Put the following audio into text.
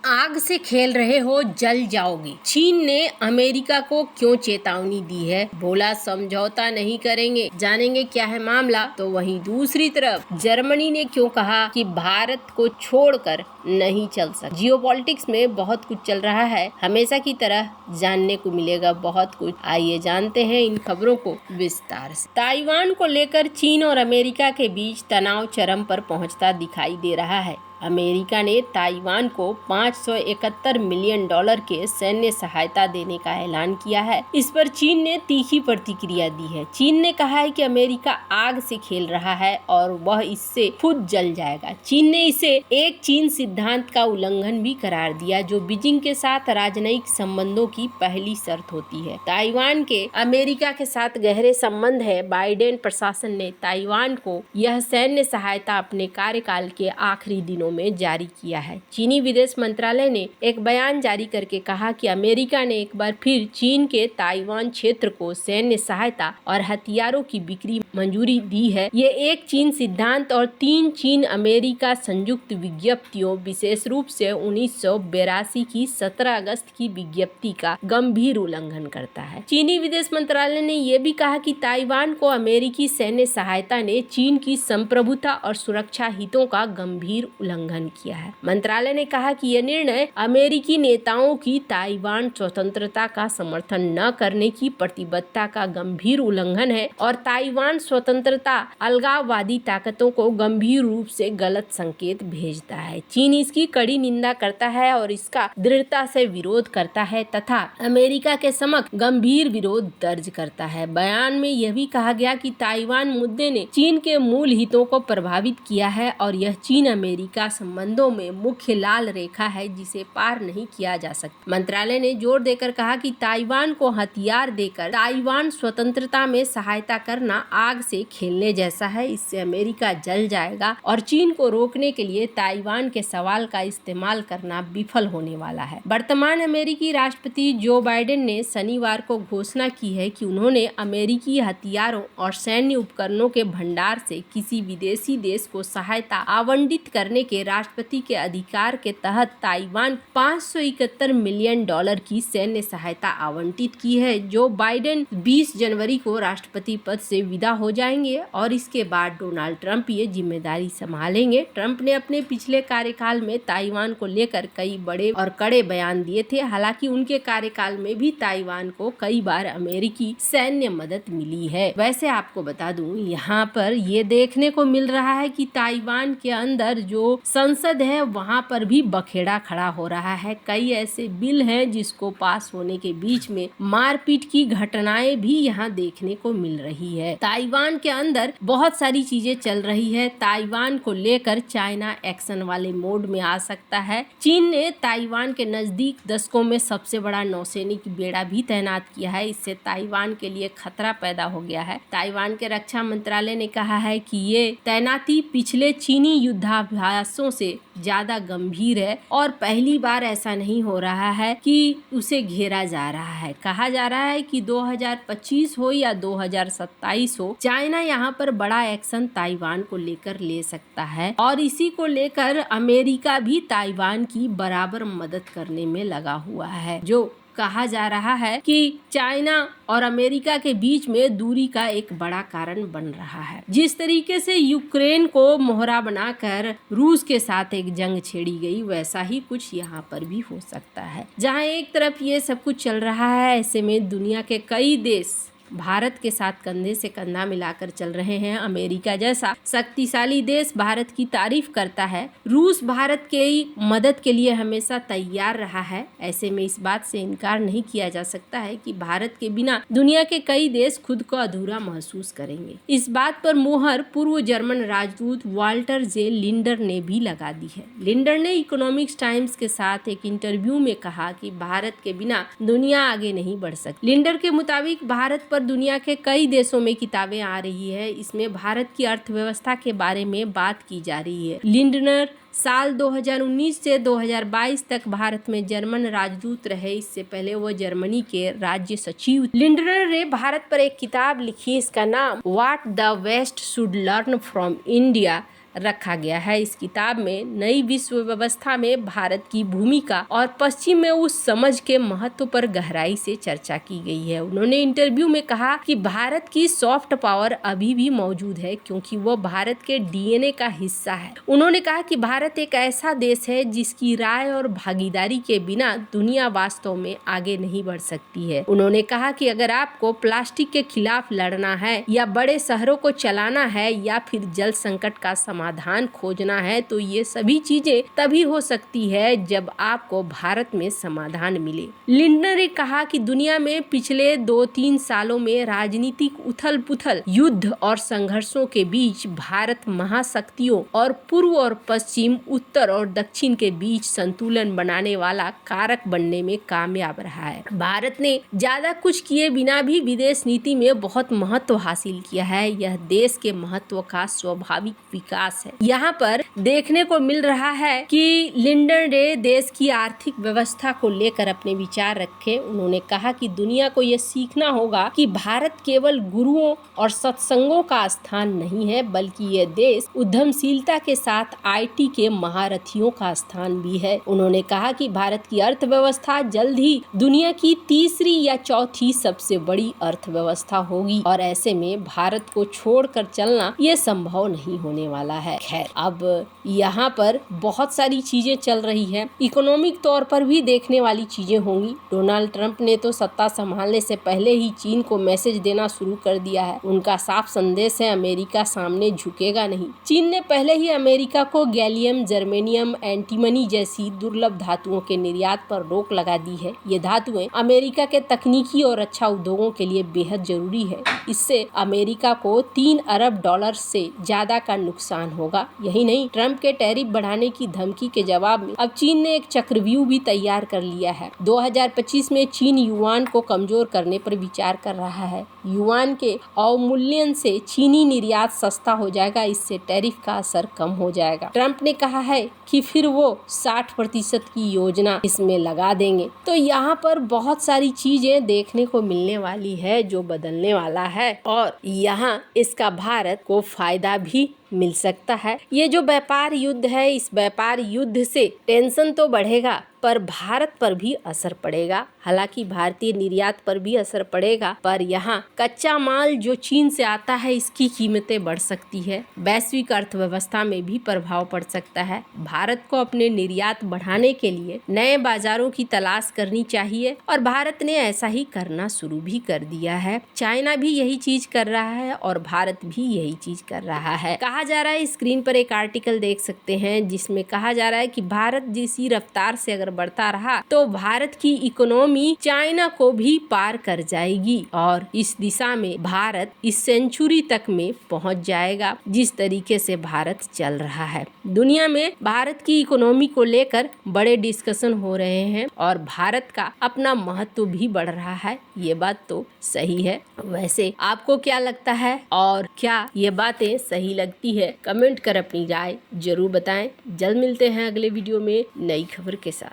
आग से खेल रहे हो, जल जाओगे। चीन ने अमेरिका को क्यों चेतावनी दी है? बोला समझौता नहीं करेंगे। जानेंगे क्या है मामला। तो वहीं दूसरी तरफ जर्मनी ने क्यों कहा कि भारत को छोड़कर नहीं चल सकता। जियोपॉलिटिक्स में बहुत कुछ चल रहा है, हमेशा की तरह जानने को मिलेगा बहुत कुछ। आइए जानते हैं इन खबरों को विस्तार से। ताइवान को लेकर चीन और अमेरिका के बीच तनाव चरम पर पहुंचता दिखाई दे रहा है। अमेरिका ने ताइवान को $571 मिलियन के सैन्य सहायता देने का ऐलान किया है। इस पर चीन ने तीखी प्रतिक्रिया दी है। चीन ने कहा है कि अमेरिका आग से खेल रहा है और वह इससे खुद जल जाएगा। चीन ने इसे एक चीन सिद्धांत का उल्लंघन भी करार दिया, जो बीजिंग के साथ राजनयिक संबंधों की पहली शर्त होती है। ताइवान के अमेरिका के साथ गहरे संबंध है। बाइडेन प्रशासन ने ताइवान को यह सैन्य सहायता अपने कार्यकाल के आखिरी दिनों में जारी किया है। चीनी विदेश मंत्रालय ने एक बयान जारी करके कहा कि अमेरिका ने एक बार फिर चीन के ताइवान क्षेत्र को सैन्य सहायता और हथियारों की बिक्री मंजूरी दी है। ये एक चीन सिद्धांत और 3 चीन अमेरिका संयुक्त विज्ञप्तियों, विशेष रूप से 1982 की 17 अगस्त की विज्ञप्ति का गंभीर उल्लंघन करता है। चीनी विदेश मंत्रालय ने यह भी कहा कि ताइवान को अमेरिकी सैन्य सहायता ने चीन की संप्रभुता और सुरक्षा हितों का गंभीर उल्लंघन किया है। मंत्रालय ने कहा कि यह निर्णय अमेरिकी नेताओं की ताइवान स्वतंत्रता का समर्थन न करने की प्रतिबद्धता का गंभीर उल्लंघन है और ताइवान स्वतंत्रता अलगाववादी ताकतों को गंभीर रूप से गलत संकेत भेजता है। चीन इसकी कड़ी निंदा करता है और इसका दृढ़ता से विरोध करता है तथा अमेरिका के समक्ष गंभीर विरोध दर्ज करता है। बयान में यह भी कहा गया कि ताइवान मुद्दे ने चीन के मूल हितों को प्रभावित किया है और यह चीन अमेरिका संबंधों में मुख्य लाल रेखा है जिसे पार नहीं किया जा सकता। मंत्रालय ने जोर देकर कहा कि ताइवान को हथियार देकर ताइवान स्वतंत्रता में सहायता करना आग से खेलने जैसा है। इससे अमेरिका जल जाएगा और चीन को रोकने के लिए ताइवान के सवाल का इस्तेमाल करना विफल होने वाला है। वर्तमान अमेरिकी राष्ट्रपति जो बाइडेन ने शनिवार को घोषणा की है कि उन्होंने अमेरिकी हथियारों और सैन्य उपकरणों के भंडार से किसी विदेशी देश को सहायता आवंटित करने के राष्ट्रपति के अधिकार के तहत ताइवान $571 मिलियन की सैन्य सहायता आवंटित की है। जो बाइडेन 20 जनवरी को राष्ट्रपति पद से विदा हो जाएंगे और इसके बाद डोनाल्ड ट्रंप ये जिम्मेदारी संभालेंगे। ट्रंप ने अपने पिछले कार्यकाल में ताइवान को लेकर कई बड़े और कड़े बयान दिए थे। हालांकि उनके कार्यकाल में भी ताइवान को कई बार अमेरिकी सैन्य मदद मिली है। वैसे आपको बता दूं, यहाँ पर ये देखने को मिल रहा है कि ताइवान के अंदर जो संसद है वहां पर भी बखेड़ा खड़ा हो रहा है। कई ऐसे बिल हैं जिसको पास होने के बीच में मारपीट की घटनाएं भी यहाँ देखने को मिल रही है। ताइवान के अंदर बहुत सारी चीजें चल रही है। ताइवान को लेकर चाइना एक्शन वाले मोड में आ सकता है। चीन ने ताइवान के नजदीक दशकों में सबसे बड़ा नौसैनिक बेड़ा भी तैनात किया है। इससे ताइवान के लिए खतरा पैदा हो गया है। ताइवान के रक्षा मंत्रालय ने कहा है कि ये तैनाती पिछले चीनी युद्धाभ्यासों से ज्यादा गंभीर है और पहली बार ऐसा नहीं हो रहा है कि उसे घेरा जा रहा है। कहा जा रहा है कि 2025 हो या 2027 हो, चाइना यहाँ पर बड़ा एक्शन ताइवान को लेकर ले सकता है और इसी को लेकर अमेरिका भी ताइवान की बराबर मदद करने में लगा हुआ है। जो कहा जा रहा है कि चाइना और अमेरिका के बीच में दूरी का एक बड़ा कारण बन रहा है। जिस तरीके से यूक्रेन को मोहरा बनाकर रूस के साथ एक जंग छेड़ी गई, वैसा ही कुछ यहाँ पर भी हो सकता है। जहाँ एक तरफ ये सब कुछ चल रहा है, ऐसे में दुनिया के कई देश भारत के साथ कंधे से कंधा मिलाकर चल रहे हैं। अमेरिका जैसा शक्तिशाली देश भारत की तारीफ करता है। रूस भारत के मदद के लिए हमेशा तैयार रहा है। ऐसे में इस बात से इनकार नहीं किया जा सकता है कि भारत के बिना दुनिया के कई देश खुद को अधूरा महसूस करेंगे। इस बात पर मुहर पूर्व जर्मन राजदूत वाल्टर जे लिंडर ने भी लगा दी है। लिंडर ने इकोनॉमिक्स टाइम्स के साथ एक इंटरव्यू में कहा कि भारत के बिना दुनिया आगे नहीं बढ़ सकती। लिंडर के मुताबिक भारत पर दुनिया के कई देशों में किताबें आ रही है। इसमें भारत की अर्थव्यवस्था के बारे में बात की जा रही है। लिंडनर साल 2019 से 2022 तक भारत में जर्मन राजदूत रहे। इससे पहले वो जर्मनी के राज्य सचिव। लिंडनर ने भारत पर एक किताब लिखी, इसका नाम what the west should learn from India, रखा गया है। इस किताब में नई विश्व व्यवस्था में भारत की भूमिका और पश्चिम में उस समझ के महत्व पर गहराई से चर्चा की गई है। उन्होंने इंटरव्यू में कहा कि भारत की सॉफ्ट पावर अभी भी मौजूद है क्योंकि वो भारत के डीएनए का हिस्सा है। उन्होंने कहा कि भारत एक ऐसा देश है जिसकी राय और भागीदारी के बिना दुनिया वास्तव में आगे नहीं बढ़ सकती है। उन्होंने कहा कि अगर आपको प्लास्टिक के खिलाफ लड़ना है या बड़े शहरों को चलाना है या फिर जल संकट का समाधान खोजना है तो ये सभी चीजें तभी हो सकती है जब आपको भारत में समाधान मिले। लिंडनर ने कहा कि दुनिया में पिछले 2-3 सालों में राजनीतिक उथल पुथल, युद्ध और संघर्षों के बीच भारत महाशक्तियों और पूर्व और पश्चिम, उत्तर और दक्षिण के बीच संतुलन बनाने वाला कारक बनने में कामयाब रहा है। भारत ने ज्यादा कुछ किए बिना भी विदेश नीति में बहुत महत्व हासिल किया है। यह देश के महत्व का स्वाभाविक विकास है। यहाँ पर देखने को मिल रहा है कि लिंडन ने देश की आर्थिक व्यवस्था को लेकर अपने विचार रखे। उन्होंने कहा कि दुनिया को यह सीखना होगा कि भारत केवल गुरुओं और सत्संगों का स्थान नहीं है बल्कि यह देश उद्यमशीलता के साथ आईटी के महारथियों का स्थान भी है। उन्होंने कहा कि भारत की अर्थव्यवस्था जल्द ही दुनिया की तीसरी या चौथी सबसे बड़ी अर्थव्यवस्था होगी और ऐसे में भारत को छोड़कर चलना ये संभव नहीं होने वाला है। खैर, अब यहाँ पर बहुत सारी चीजें चल रही है, इकोनॉमिक तौर पर भी देखने वाली चीजें होंगी। डोनाल्ड ट्रंप ने तो सत्ता संभालने से पहले ही चीन को मैसेज देना शुरू कर दिया है। उनका साफ संदेश है, अमेरिका सामने झुकेगा नहीं। चीन ने पहले ही अमेरिका को गैलियम, जर्मेनियम, एंटीमनी जैसी दुर्लभ धातुओं के निर्यात पर रोक लगा दी है। ये धातुएं अमेरिका के तकनीकी और रक्षा उद्योगों के लिए बेहद जरूरी है। इससे अमेरिका को $3 अरब से ज्यादा का नुकसान होगा। यही नहीं, ट्रंप के टैरिफ बढ़ाने की धमकी के जवाब में अब चीन ने एक चक्रव्यूह भी तैयार कर लिया है। 2025 में चीन युआन को कमजोर करने पर विचार कर रहा है। युआन के अवमूल्यन से चीनी निर्यात सस्ता हो जाएगा, इससे टैरिफ का असर कम हो जाएगा। ट्रंप ने कहा है कि फिर वो 60% की योजना इसमें लगा देंगे। तो यहाँ पर बहुत सारी चीजें देखने को मिलने वाली है जो बदलने वाला है और यहाँ इसका भारत को फायदा भी मिल सकता है। ये जो व्यापार युद्ध है, इस व्यापार युद्ध से टेंशन तो बढ़ेगा पर भारत पर भी असर पड़ेगा। हालांकि भारतीय निर्यात पर भी असर पड़ेगा, पर यहाँ कच्चा माल जो चीन से आता है इसकी कीमतें बढ़ सकती है। वैश्विक अर्थव्यवस्था में भी प्रभाव पड़ सकता है। भारत को अपने निर्यात बढ़ाने के लिए नए बाजारों की तलाश करनी चाहिए और भारत ने ऐसा ही करना शुरू भी कर दिया है। चाइना भी यही चीज कर रहा है और भारत भी यही चीज कर रहा है। कहा जा रहा है, स्क्रीन पर एक आर्टिकल देख सकते हैं जिसमें कहा जा रहा है कि भारत जिसी रफ्तार से अगर बढ़ता रहा तो भारत की इकोनॉमी चाइना को भी पार कर जाएगी और इस दिशा में भारत इस सेंचुरी तक में पहुंच जाएगा जिस तरीके से भारत चल रहा है। दुनिया में भारत की इकोनॉमी को लेकर बड़े डिस्कशन हो रहे हैं और भारत का अपना महत्व भी बढ़ रहा है। ये बात तो सही है। वैसे आपको क्या लगता है और क्या ये बातें सही लगती है? कमेंट कर अपनी राय जरूर बताएं। जल्द मिलते हैं अगले वीडियो में नई खबर के साथ।